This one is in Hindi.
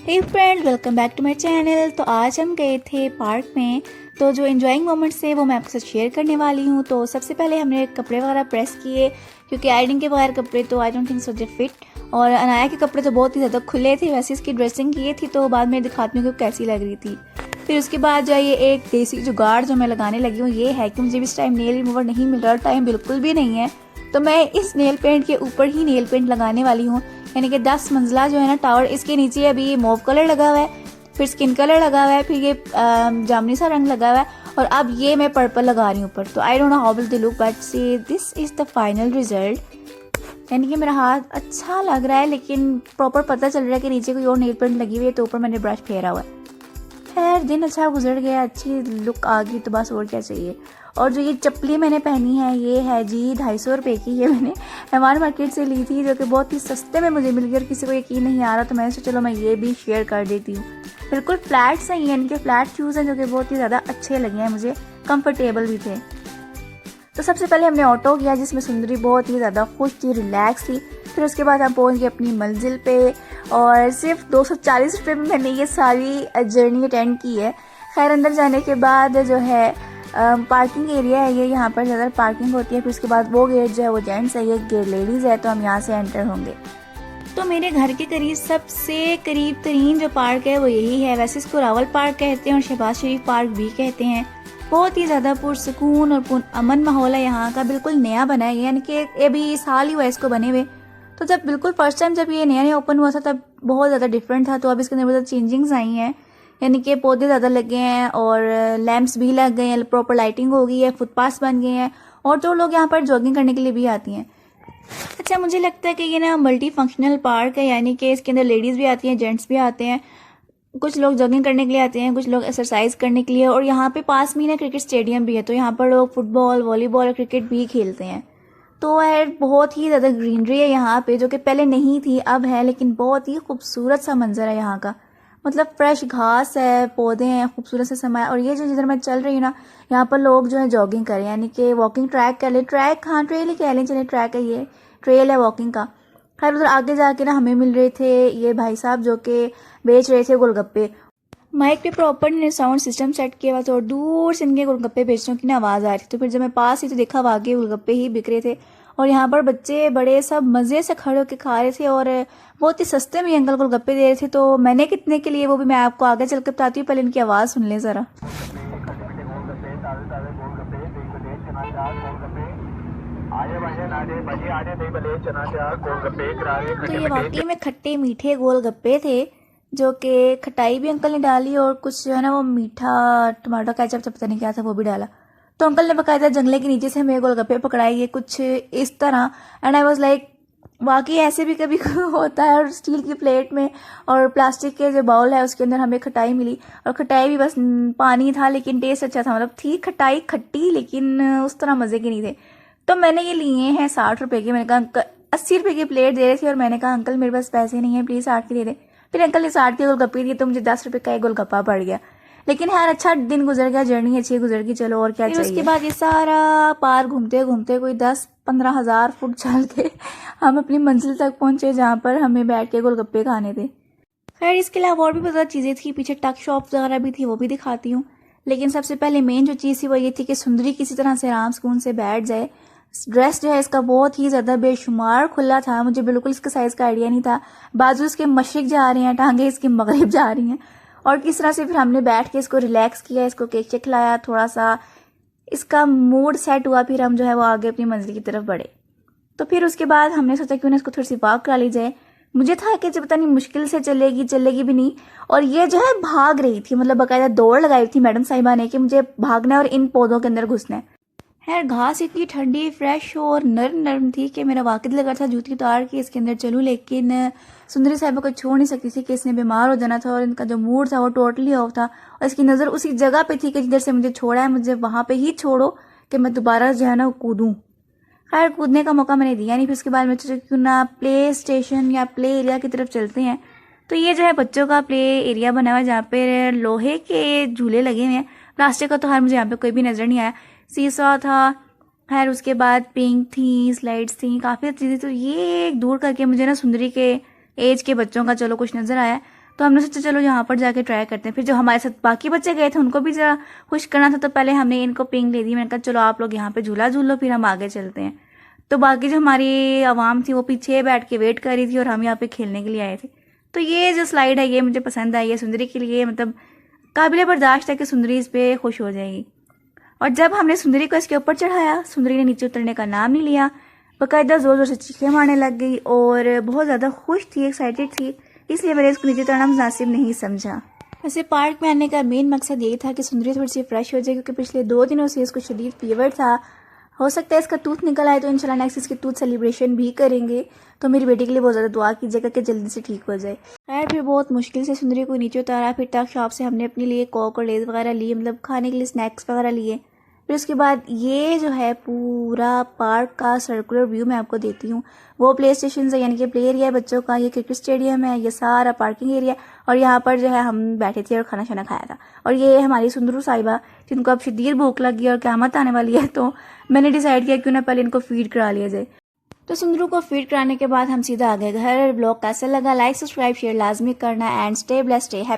Hey friend, welcome back to my channel. तो आज हम गए थे पार्क में। तो जो एंजॉइंग मोमेंट्स थे वो मैं आपके साथ शेयर करने वाली हूँ। तो सबसे पहले हमने कपड़े वगैरह प्रेस किए क्योंकि आयरन के बगैर कपड़े तो I don't think so they fit. और अनाया के कपड़े तो बहुत ही ज़्यादा खुले थे, वैसे इसकी ड्रेसिंग की थी तो बाद में दिखाती हूँ कि कैसी लग रही थी। फिर उसके बाद जो ये एक देसी जुगाड़ जो मैं लगाने लगी हूँ ये है कि मुझे इस टाइम नेल रिमूवर नहीं मिल रहा, टाइम बिल्कुल भी नहीं है। तो मैं इस नेल पेंट के ऊपर ही नेल पेंट लगाने वाली हूँ, यानी कि 10 मंजिला जो है ना टावर, इसके नीचे अभी ये मॉव कलर लगा हुआ है, फिर स्किन कलर लगा हुआ है, फिर ये जामुनी सा रंग लगा हुआ है और अब ये मैं पर्पल लगा रही हूँ ऊपर। तो I don't know how will they look but see this is the final result. यानी कि मेरा हाथ अच्छा लग रहा है लेकिन प्रॉपर पता चल रहा है कि नीचे कोई और नेल पेंट लगी हुई है, तो ऊपर मैंने ब्रश फेरा हुआ है। खैर दिन अच्छा गुजर गया, अच्छी लुक आ गई तो बस और क्या चाहिए। और जो ये चप्पली मैंने पहनी है ये है जी 250 रुपये की। ये मैंने हमारे मार्केट से ली थी जो कि बहुत ही सस्ते में मुझे मिल गई और किसी को यकीन नहीं आ रहा, तो मैंने सोचा चलो मैं ये भी शेयर कर देती हूँ। बिल्कुल फ्लैट सही है, इनके फ्लैट शूज़ हैं जो कि बहुत ही ज़्यादा अच्छे लगे हैं मुझे, कंफर्टेबल भी थे। तो सबसे पहले हमने ऑटो किया जिसमें सुंदरी बहुत ही ज़्यादा खुश थी, रिलैक्स थी। फिर उसके बाद हम पहुंच गए अपनी मंजिल पे और सिर्फ 240 रुपये में मैंने ये सारी जर्नी अटेंड की है। खैर अंदर जाने के बाद जो है पार्किंग एरिया है ये, यहाँ पर ज़्यादा पार्किंग होती है। फिर उसके बाद वो गेट जो है वो जेंट्स है, ये गेट लेडीज़ है, तो हम यहाँ से एंटर होंगे। तो मेरे घर के करीब सबसे करीब तरीन जो पार्क है वो यही है। वैसे इसको रावल पार्क कहते हैं और शहबाज शरीफ पार्क भी कहते हैं। बहुत ही ज़्यादा पुरसकून और अमन माहौल है यहाँ का, बिल्कुल नया बना है, यानी कि अभी साल ही हुआ है इसको बने हुए। तो जब बिल्कुल फर्स्ट टाइम जब ये नया नया ओपन हुआ था तब बहुत ज़्यादा डिफरेंट था, तो अब इसके अंदर बहुत चेंजिंग्स आई हैं, यानी कि पौधे ज़्यादा लगे हैं और लैंप्स भी लग गए हैं, प्रॉपर लाइटिंग हो गई है, फुटपाथ बन गए हैं और जो लोग यहाँ पर जॉगिंग करने के लिए भी आती हैं। अच्छा मुझे लगता है कि ये ना मल्टी फंक्शनल पार्क है, यानी कि इसके अंदर लेडीज़ भी आती हैं, जेंट्स भी आते हैं। कुछ लोग जॉगिंग करने के लिए आते हैं, कुछ लोग एक्सरसाइज करने के लिए, और यहाँ पे पास में ना क्रिकेट स्टेडियम भी है, तो यहाँ पर लोग फुटबॉल, वॉलीबॉल और क्रिकेट भी खेलते हैं। तो है बहुत ही ज़्यादा ग्रीनरी है यहाँ पे जो कि पहले नहीं थी, अब है, लेकिन बहुत ही खूबसूरत सा मंजर है यहाँ का। मतलब फ्रेश घास है, पौधे हैं, खूबसूरत सा समय। और ये जो जिधर मैं चल रही हूँ ना यहाँ पर लोग जो है जॉगिंग करें, यानी कि वॉकिंग ट्रैक कह लें, ट्रैक हाँ ट्रेल ही कह लें, चले ट्रैक है, ये ट्रेल है वॉकिंग का। खैर उधर आगे जाके ना हमें मिल रहे थे ये भाई साहब जो कि बेच रहे थे गोलगप्पे। माइक पे प्रॉपर साउंड सिस्टम सेट किया हुआ था और दूर से इनके गोलगप्पे बेचने की ना आवाज़ आ रही थी। तो फिर जब मैं पास ही तो देखा वाकई गोलगप्पे ही बिक रहे थे और यहाँ पर बच्चे बड़े सब मज़े से खड़े होकर खा रहे थे और बहुत ही सस्ते में अंकल गोलगप्पे दे रहे थे। तो मैंने कितने के लिए वो भी मैं आपको आगे चल कर बताती हूँ, पहले इनकी आवाज़ सुन लें ज़रा। तो ये वाकई में खट्टे मीठे गोलगप्पे थे जो कि खटाई भी अंकल ने डाली और कुछ जो है ना वो मीठा टमाटो केचप पता नहीं क्या था वो भी डाला। तो अंकल ने बकायदा जंगले के नीचे से हमें गोलगप्पे पकड़ाए, ये कुछ इस तरह। एंड आई वाज लाइक वाकई ऐसे भी कभी होता है। और स्टील की प्लेट में और प्लास्टिक के जो बाउल है उसके अंदर हमें खटाई मिली और खटाई भी बस पानी था लेकिन टेस्ट अच्छा था, मतलब थी खटाई खट्टी लेकिन उस तरह मज़े की नहीं थे। तो मैंने ये लिए हैं 60 रुपये के। मैंने कहा 80 रुपये की प्लेट दे रही थी और मैंने कहा अंकल मेरे पास पैसे नहीं है, प्लीज़ 60 के दे दे। फिर अंकल ने 60 के गोलगप्पे दिए तो मुझे 10 रुपये का एक गोलगप्पा पड़ गया। लेकिन यार अच्छा दिन गुजर गया, जर्नी अच्छी गुजर गई, चलो और क्या चाहिए। उसके बाद ये सारा पार घूमते घूमते कोई 10-15 हज़ार फुट चल के हम अपनी मंजिल तक पहुंचे जहाँ पर हमें बैठ के गोलगप्पे खाने थे। खैर इसके अलावा और भी बहुत चीज़ें थी, पीछे टक शॉप वगैरह भी थी, वो भी दिखाती हूँ। लेकिन सबसे पहले मेन जो चीज़ थी वो ये थी कि सुंदरी किसी तरह से आराम सुकून से बैठ जाए। ड्रेस जो है इसका बहुत ही ज़्यादा बेशुमार खुला था, मुझे बिल्कुल इसके साइज़ का आइडिया नहीं था। बाजू इसके मशरिक जा रही हैं, टांगे इसके मगरिब जा रही हैं। और किस तरह से फिर हमने बैठ के इसको रिलैक्स किया, इसको केक चेक खिलाया, थोड़ा सा इसका मूड सेट हुआ, फिर हम जो है वो आगे अपनी मंजिल की तरफ बढ़े। तो फिर उसके बाद हमने सोचा क्यों ना इसको थोड़ी सी वॉक करा ली जाए। मुझे था कि जब पता नहीं मुश्किल से चलेगी भी नहीं, और ये जो है भाग रही थी, मतलब बाकायदा दौड़ लगाई थी मैडम साहिबा ने कि मुझे भागना है और इन पौधों के अंदर घुसना है। खैर घास इतनी ठंडी फ्रेश और नरम नरम थी कि मेरा वाकई दिल लगा था जूती उतार के इसके अंदर चलूँ, लेकिन सुंदरी साहिबा को छोड़ नहीं सकती थी कि इसने बीमार हो जाना था और इनका जो मूड था वो टोटली ऑफ था और इसकी नज़र उसी जगह पे थी कि जिधर से मुझे छोड़ा है मुझे वहाँ पे ही छोड़ो कि मैं दोबारा जो है ना कूदूँ। खैर कूदने का मौका मैंने दिया नहीं। फिर उसके बाद मैं सोचा क्यों ना प्ले स्टेशन या प्ले एरिया की तरफ चलते हैं। तो ये जो है बच्चों का प्ले एरिया बना हुआ है जहाँ पे लोहे के झूले लगे हुए हैं, प्लास्टिक का तो हर मुझे यहाँ पे कोई भी नज़र नहीं आया। सीसॉ था, खैर उसके बाद पिंक थी, स्लाइड्स थी, काफ़ी चीज़ें। तो ये दूर करके मुझे ना सुंदरी के एज के बच्चों का चलो कुछ नज़र आया। तो हमने सोचा चलो यहाँ पर जाके ट्राई करते हैं। फिर जो हमारे साथ बाकी बच्चे गए थे उनको भी ज़रा खुश करना था, तो पहले हमने इनको पिंग दे दी। मैंने कहा चलो आप लोग यहाँ पे झूला झूल लो, फिर हम आगे चलते हैं। तो बाकी जो हमारी आवाम थी वो पीछे बैठ के वेट कर रही थी और हम यहाँ पे खेलने के लिए आए थे। तो ये जो स्लाइड है ये मुझे पसंद आई है सुंदरी के लिए, मतलब काबिल बर्दाश्त है कि सुंदरी इस पर खुश हो जाएगी। और जब हमने सुंदरी को इसके ऊपर चढ़ाया, सुंदरी ने नीचे उतरने का नाम नहीं लिया, बाकायदा ज़ोर ज़ोर से चीखें मारने लग गई और बहुत ज़्यादा खुश थी, एक्साइटेड थी, इसलिए मैंने इसको नीचे उतरना मुनासिब नहीं समझा। वैसे पार्क में आने का मेन मकसद ये था कि सुंदरी थोड़ी सी फ्रेश हो जाए, क्योंकि पिछले 2 दिनों से इसको शदीद फीवर था। हो सकता है इसका टूथ निकल आए, तो इंशाल्लाह नेक्स्ट इसकी टूथ सेलिब्रेशन भी करेंगे। तो मेरी बेटी के लिए बहुत ज़्यादा दुआ कीजिएगा कि जल्दी से ठीक हो जाए। खैर फिर बहुत मुश्किल से सुंदरी को नीचे उतारा, फिर तक शॉप से हमने अपने लिए कोक और लेज़ वगैरह लिए, मतलब खाने के लिए स्नैक्स वगैरह लिए। फिर उसके बाद ये जो है पूरा पार्क का सर्कुलर व्यू मैं आपको देती हूँ। वो प्ले स्टेशन है, यानी कि प्ले एरिया है बच्चों का, ये क्रिकेट स्टेडियम है, ये सारा पार्किंग एरिया, और यहाँ पर जो है हम बैठे थे और खाना शाना खाया था। और ये हमारी सुंदरू साहिबा जिनको अब शदीद भूख लगी और क़यामत आने वाली है, तो मैंने डिसाइड किया क्यों ना पहले इनको फीड करा लिया जाए। तो सुंदरू को फीड कराने के बाद हम सीधा आ गए घर। ब्लॉग कैसा लगा, लाइक सब्सक्राइब शेयर लाजमी करना and stay blessed, stay happy.